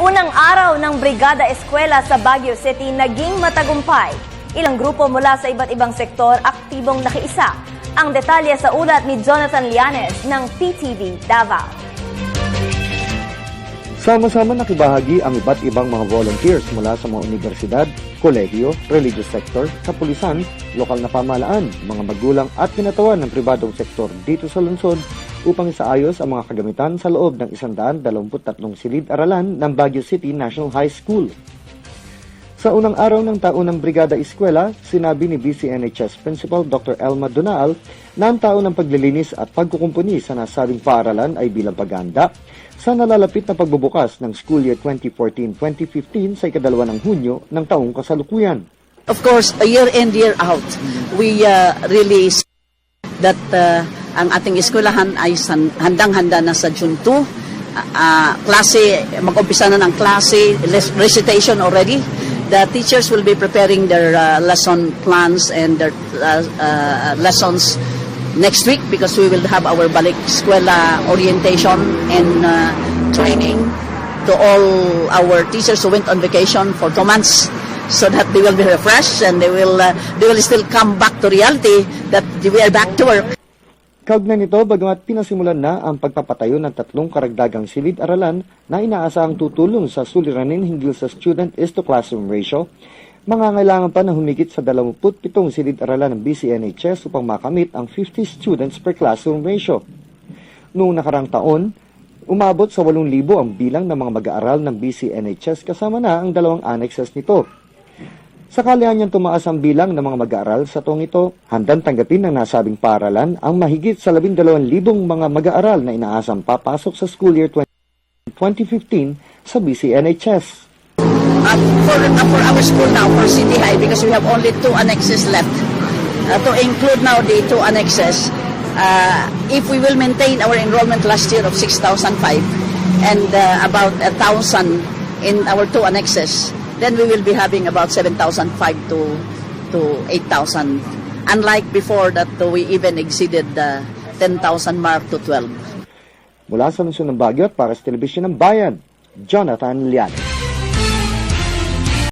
Unang araw ng Brigada Eskwela sa Baguio City naging matagumpay. Ilang grupo mula sa iba't ibang sektor aktibong nakiisa. Ang detalye sa ulat ni Jonathan Lianes ng PTV Davao. Sama-sama nakibahagi ang iba't ibang mga volunteers mula sa mga universidad, kolehiyo, religious sector, kapulisan, lokal na pamahalaan, mga magulang at kinatawan ng pribadong sektor dito sa lungsod upang isaayos ang mga kagamitan sa loob ng 123 silid-aralan ng Baguio City National High School. Sa unang araw ng taon ng Brigada Eskwela, sinabi ni BCNHS Principal Dr. Elma Donaal na ang taon ng paglilinis at pagkukumpuni sa nasabing paaralan ay bilang paghahanda sa nalalapit na pagbubukas ng school year 2014-2015 sa ika-2 ng Hunyo ng taong kasalukuyan. Of course, year in, year out, we really see that ang ating eskwelahan ay handang-handa na sa June 2. Klase, mag-umpisa na ng klase, recitation already. The teachers will be preparing their lesson plans and their lessons next week because we will have our balik eskwela orientation and training to all our teachers who went on vacation for 2 months so that they will be refreshed and they will still come back to reality that we are back to work. Kaugnay nito, bagamat pinasimulan na ang pagpapatayo ng 3 karagdagang silid-aralan na inaasahang tutulong sa suliranin hinggil sa student-is-to-classroom ratio, mangangailangan pa na humigit sa 27 silid-aralan ng BCNHS upang makamit ang 50 students per classroom ratio. Noong nakarang taon, umabot sa 8,000 ang bilang ng mga mag-aaral ng BCNHS kasama na ang 2 annexes nito. Sakali niyang tumaas ang bilang ng mga mag-aaral sa taong ito, handang tanggapin ng nasabing paaralan ang mahigit sa 12,000 mga mag-aaral na inaasang papasok sa school year 2015 sa BCNHS. For our school now, for City High, because we have only 2 annexes left, to include now the 2 annexes, if we will maintain our enrollment last year of 6,005 and about 1,000 in our 2 annexes, then we will be having about 7,005 to 8,000. Unlike before that we even exceeded the 10,000 mark to 12. Mula sa lungsod ng Baguio at para sa Telebisyon ng Bayan, Jonathan Lianes.